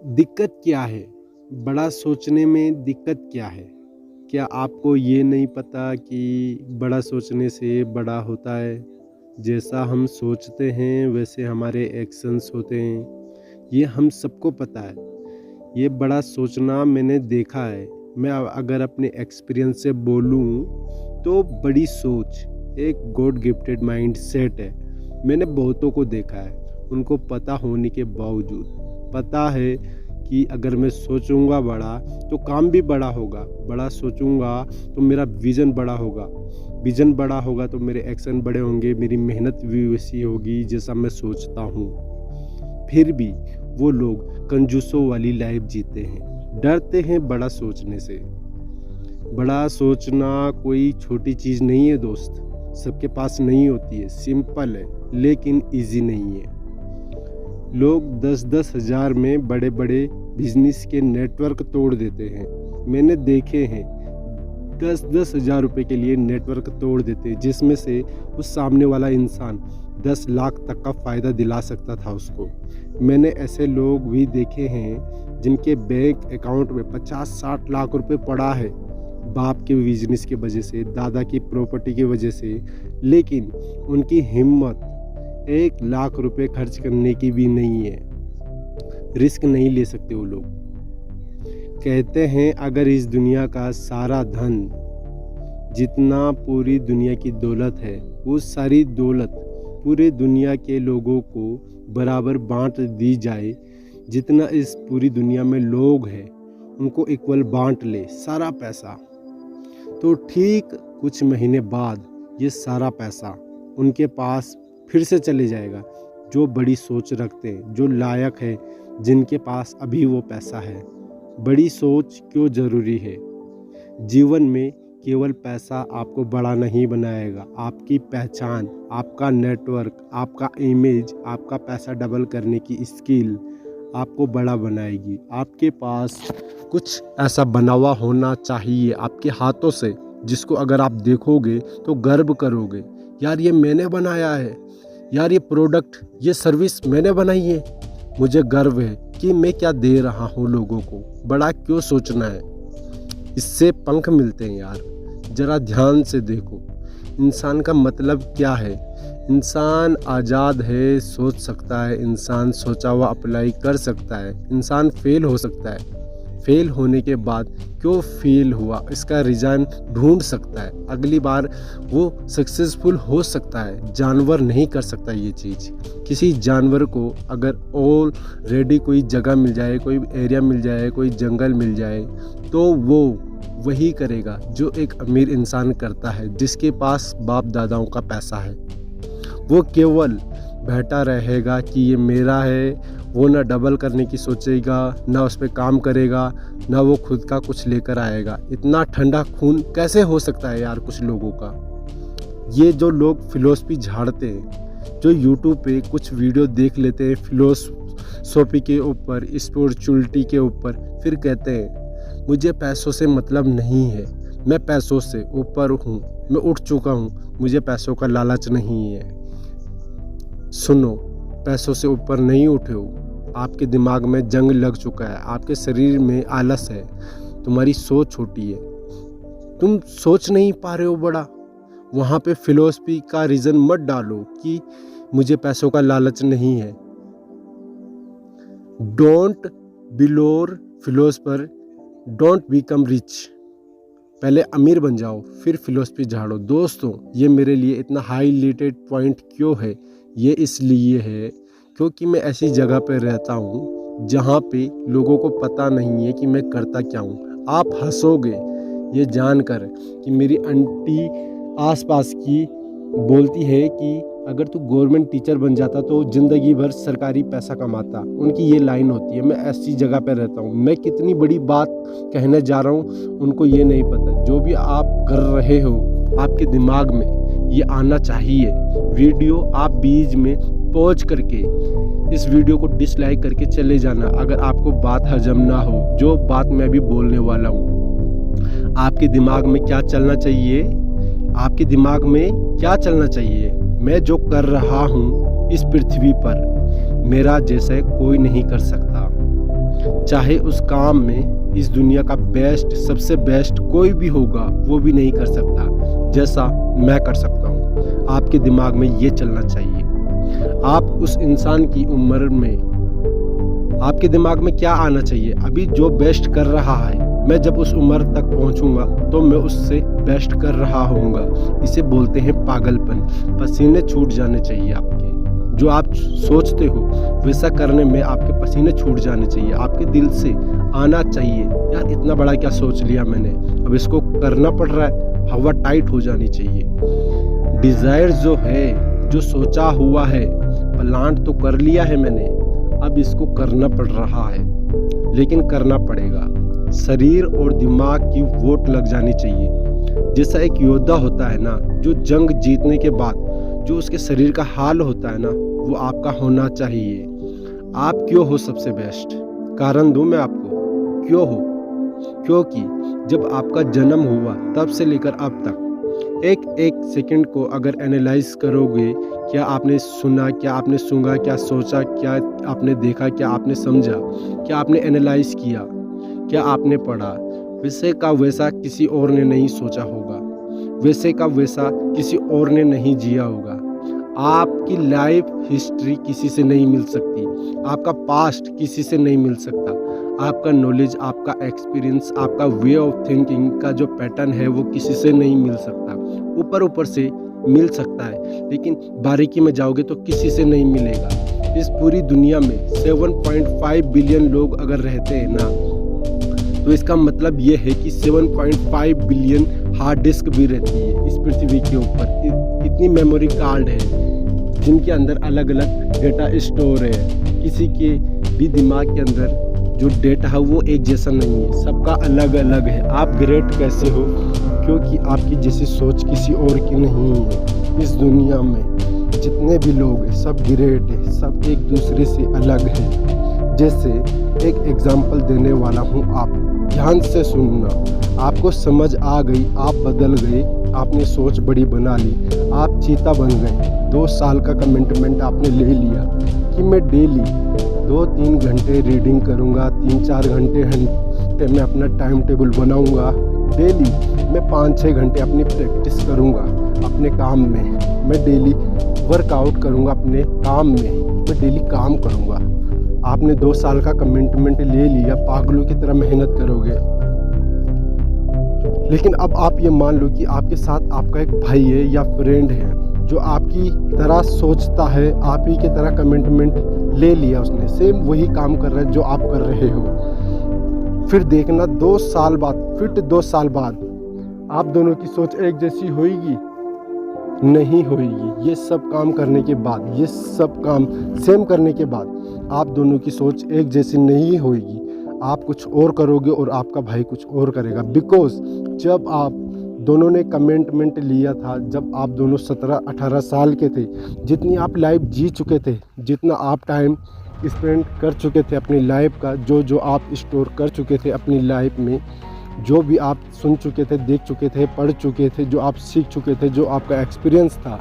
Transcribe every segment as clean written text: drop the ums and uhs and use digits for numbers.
दिक्कत क्या है? बड़ा सोचने में दिक्कत क्या है? क्या आपको ये नहीं पता कि बड़ा सोचने से बड़ा होता है? जैसा हम सोचते हैं वैसे हमारे एक्शंस होते हैं। ये हम सबको पता है। ये बड़ा सोचना मैंने देखा है। मैं अगर अपने एक्सपीरियंस से बोलूँ तो बड़ी सोच एक गॉड गिफ्टेड माइंड सेट है। मैंने बहुतों को देखा है, उनको पता होने के बावजूद पता है कि अगर मैं सोचूंगा बड़ा तो काम भी बड़ा होगा, बड़ा सोचूंगा तो मेरा विज़न बड़ा होगा, विज़न बड़ा होगा तो मेरे एक्शन बड़े होंगे, मेरी मेहनत भी वैसी होगी जैसा मैं सोचता हूँ। फिर भी वो लोग कंजूसों वाली लाइफ जीते हैं, डरते हैं बड़ा सोचने से। बड़ा सोचना कोई छोटी चीज़ नहीं है दोस्त, सबके पास नहीं होती है, सिंपल है लेकिन इजी नहीं है। लोग 10-10 हज़ार में बड़े बड़े बिजनेस के नेटवर्क तोड़ देते हैं। मैंने देखे हैं 10-10 हज़ार रुपये के लिए नेटवर्क तोड़ देते हैं, जिसमें से उस सामने वाला इंसान 10 लाख तक का फ़ायदा दिला सकता था उसको। मैंने ऐसे लोग भी देखे हैं जिनके बैंक अकाउंट में 50-60 लाख रुपए पड़ा है, बाप के बिजनेस की वजह से, दादा की प्रॉपर्टी की वजह से, लेकिन उनकी हिम्मत 1 लाख रुपए खर्च करने की भी नहीं है। रिस्क नहीं ले सकते वो लोग। कहते हैं अगर इस दुनिया का सारा धन, जितना पूरी दुनिया की दौलत है, वो सारी दौलत पूरे दुनिया के लोगों को बराबर बांट दी जाए, जितना इस पूरी दुनिया में लोग हैं उनको इक्वल बांट ले सारा पैसा, तो ठीक कुछ महीने बाद ये सारा पैसा उनके पास फिर से चले जाएगा। जो बड़ी सोच रखते हैं, जो लायक है, जिनके पास अभी वो पैसा है। बड़ी सोच क्यों ज़रूरी है? जीवन में केवल पैसा आपको बड़ा नहीं बनाएगा, आपकी पहचान, आपका नेटवर्क, आपका इमेज, आपका पैसा डबल करने की स्किल आपको बड़ा बनाएगी। आपके पास कुछ ऐसा बना हुआ होना चाहिए आपके हाथों से, जिसको अगर आप देखोगे तो गर्व करोगे, यार ये मैंने बनाया है, यार ये प्रोडक्ट, ये सर्विस मैंने बनाई है। मुझे गर्व है कि मैं क्या दे रहा हूँ लोगों को। बड़ा क्यों सोचना है? इससे पंख मिलते हैं यार। ज़रा ध्यान से देखो, इंसान का मतलब क्या है। इंसान आज़ाद है, सोच सकता है, इंसान सोचा हुआ अप्लाई कर सकता है, इंसान फेल हो सकता है, फेल होने के बाद क्यों फेल हुआ इसका रीज़न ढूंढ सकता है, अगली बार वो सक्सेसफुल हो सकता है। जानवर नहीं कर सकता ये चीज़। किसी जानवर को अगर ऑलरेडी कोई जगह मिल जाए, कोई एरिया मिल जाए, कोई जंगल मिल जाए, तो वो वही करेगा जो एक अमीर इंसान करता है, जिसके पास बाप दादाओं का पैसा है। वो केवल बैठा रहेगा कि ये मेरा है, वो ना डबल करने की सोचेगा, ना उस पर काम करेगा, ना वो खुद का कुछ लेकर आएगा। इतना ठंडा खून कैसे हो सकता है यार कुछ लोगों का? ये जो लोग फिलोसफी झाड़ते हैं, जो यूट्यूब पे कुछ वीडियो देख लेते हैं फिलोसफी के ऊपर, स्पिरिचुअलिटी के ऊपर, फिर कहते हैं मुझे पैसों से मतलब नहीं है, मैं पैसों से ऊपर हूँ, मैं उठ चुका हूँ, मुझे पैसों का लालच नहीं है। सुनो, पैसों से ऊपर नहीं उठे हो, आपके दिमाग में जंग लग चुका है, आपके शरीर में आलस है, तुम्हारी सोच छोटी है, तुम सोच नहीं पा रहे हो बड़ा। वहाँ पे फिलोसफी का रीज़न मत डालो कि मुझे पैसों का लालच नहीं है। Don't बिलोर philosopher, don't become rich. पहले अमीर बन जाओ फिर फिलोसफी झाड़ो। दोस्तों, ये मेरे लिए इतना हाईलाइटेड पॉइंट क्यों है? ये इसलिए है क्योंकि मैं ऐसी जगह पर रहता हूँ जहाँ पे लोगों को पता नहीं है कि मैं करता क्या हूँ। आप हंसोगे ये जानकर कि मेरी आंटी आसपास की बोलती है कि अगर तू गवर्नमेंट टीचर बन जाता तो ज़िंदगी भर सरकारी पैसा कमाता। उनकी ये लाइन होती है। मैं ऐसी जगह पर रहता हूँ। मैं कितनी बड़ी बात कहने जा रहा हूँ उनको ये नहीं पता। जो भी आप कर रहे हो आपके दिमाग में ये आना चाहिए। वीडियो आप बीच में पॉज करके इस वीडियो को डिसलाइक करके चले जाना अगर आपको बात हजम ना हो, जो बात मैं अभी बोलने वाला हूँ। आपके दिमाग में क्या चलना चाहिए? आपके दिमाग में क्या चलना चाहिए? मैं जो कर रहा हूँ इस पृथ्वी पर मेरा जैसे कोई नहीं कर सकता। चाहे उस काम में इस दुनिया का बेस्ट, सबसे बेस्ट कोई भी होगा वो भी नहीं कर सकता जैसा मैं कर सकता हूँ। आपके दिमाग में ये चलना चाहिए। आप उस इंसान की उम्र में, आपके दिमाग में क्या आना चाहिए, अभी जो बेस्ट कर रहा है, मैं जब उस उम्र तक पहुंचूंगा तो मैं उससे बेस्ट कर रहा होऊंगा। इसे बोलते हैं पागलपन। पसीने छूट जाने चाहिए आपके। जो आप सोचते हो वैसा करने में आपके पसीने छूट जाने चाहिए। आपके दिल से आना चाहिए, यार इतना बड़ा क्या सोच लिया मैंने, अब इसको करना पड़ रहा है। हवा टाइट हो जानी चाहिए। डिज़ायर जो है, जो सोचा हुआ है, प्लान तो कर लिया है मैंने, अब इसको करना पड़ रहा है, लेकिन करना पड़ेगा। शरीर और दिमाग की वोट लग जानी चाहिए। जैसा एक योद्धा होता है ना, जो जंग जीतने के बाद जो उसके शरीर का हाल होता है ना, वो आपका होना चाहिए। आप क्यों हो सबसे बेस्ट? कारण दूं मैं आपको क्यों हो। क्योंकि जब आपका जन्म हुआ तब से लेकर अब तक एक एक सेकंड को अगर एनालाइज करोगे, क्या आपने सुना, क्या आपने सूंघा, क्या सोचा, क्या आपने देखा, क्या आपने समझा, क्या आपने एनालाइज किया, क्या आपने पढ़ा, वैसे का वैसा किसी और ने नहीं सोचा होगा, वैसे का वैसा किसी और ने नहीं जिया होगा। आपकी लाइफ हिस्ट्री किसी से नहीं मिल सकती, आपका पास्ट किसी से नहीं मिल सकता। आपका नॉलेज, आपका एक्सपीरियंस, आपका वे ऑफ थिंकिंग का जो पैटर्न है वो किसी से नहीं मिल सकता। ऊपर ऊपर से मिल सकता है, लेकिन बारीकी में जाओगे तो किसी से नहीं मिलेगा। इस पूरी दुनिया में 7.5 बिलियन लोग अगर रहते हैं ना, तो इसका मतलब ये है कि 7.5 बिलियन हार्ड डिस्क भी रहती है इस पृथ्वी के ऊपर। इतनी मेमोरी कार्ड है जिनके अंदर अलग अलग डेटा स्टोर है। किसी के भी दिमाग के अंदर जो डेटा है वो एक जैसा नहीं है, सबका अलग अलग है। आप ग्रेट कैसे हो? क्योंकि आपकी जैसी सोच किसी और की नहीं है। इस दुनिया में जितने भी लोग हैं सब ग्रेट है, सब एक दूसरे से अलग है। जैसे एक एग्जाम्पल देने वाला हूँ, आप ध्यान से सुनना। आपको समझ आ गई, आप बदल गए, आपने सोच बड़ी बना ली, आप चीता बन गए। 2 साल का कमिटमेंट आपने ले लिया कि मैं डेली 2-3 घंटे रीडिंग करूँगा, 3-4 घंटे मैं अपना टाइम टेबल बनाऊँगा। डेली मैं 5-6 घंटे अपनी प्रैक्टिस करूँगा अपने काम में। मैं डेली वर्कआउट करूँगा अपने काम में, मैं डेली काम करूँगा। आपने 2 साल का कमिटमेंट ले लिया, पागलों की तरह मेहनत करोगे। लेकिन अब आप ये मान लो कि आपके साथ आपका एक भाई है या फ्रेंड है जो आपकी तरह सोचता है, आप ही की तरह कमिटमेंट ले लिया उसने, सेम वही काम कर रहा है जो आप कर रहे हो। फिर देखना 2 साल बाद, फिर 2 साल बाद आप दोनों की सोच एक जैसी होगी? नहीं होगी। ये सब काम करने के बाद, ये सब काम सेम करने के बाद आप दोनों की सोच एक जैसी नहीं होगी। आप कुछ और करोगे और आपका भाई कुछ और करेगा। बिकॉज जब आप दोनों ने कमिटमेंट लिया था, जब आप दोनों 17-18 साल के थे, जितनी आप लाइफ जी चुके थे, जितना आप टाइम स्पेंड कर चुके थे अपनी लाइफ का, जो आप स्टोर कर चुके थे अपनी लाइफ में, जो भी आप सुन चुके थे, देख चुके थे, पढ़ चुके थे, जो आप सीख चुके थे, जो आपका एक्सपीरियंस था,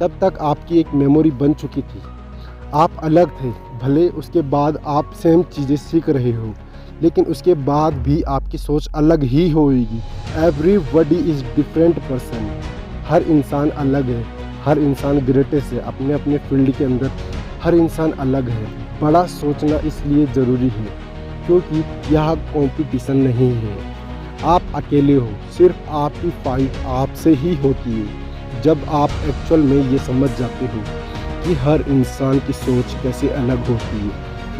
तब तक आपकी एक मेमोरी बन चुकी थी। आप अलग थे, भले उसके बाद आप सेम चीज़ें सीख रहे हो, लेकिन उसके बाद भी आपकी सोच अलग ही होगी। Everybody is different person. हर इंसान अलग है, हर इंसान ग्रेटेस्ट है अपने अपने फील्ड के अंदर। हर इंसान अलग है। बड़ा सोचना इसलिए ज़रूरी है क्योंकि यह कंपटीशन नहीं है। आप अकेले हो, सिर्फ आपकी फाइट आपसे ही होती है। जब आप एक्चुअल में ये समझ जाते हो कि हर इंसान की सोच कैसे अलग होती है,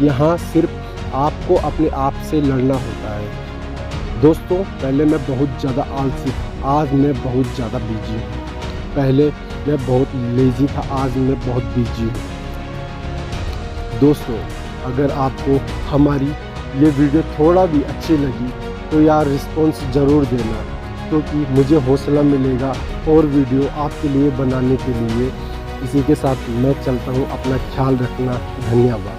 यहाँ सिर्फ आपको अपने आप से लड़ना होता है। दोस्तों, पहले मैं बहुत ज़्यादा आलसी था, आज मैं बहुत ज़्यादा बिजी हूँ। पहले मैं बहुत लेज़ी था, आज मैं बहुत बिजी हूँ। दोस्तों, अगर आपको हमारी ये वीडियो थोड़ा भी अच्छी लगी तो यार रिस्पॉन्स ज़रूर देना, क्योंकि मुझे हौसला मिलेगा और वीडियो आपके लिए बनाने के लिए। इसी के साथ मैं चलता हूँ, अपना ख्याल रखना। धन्यवाद।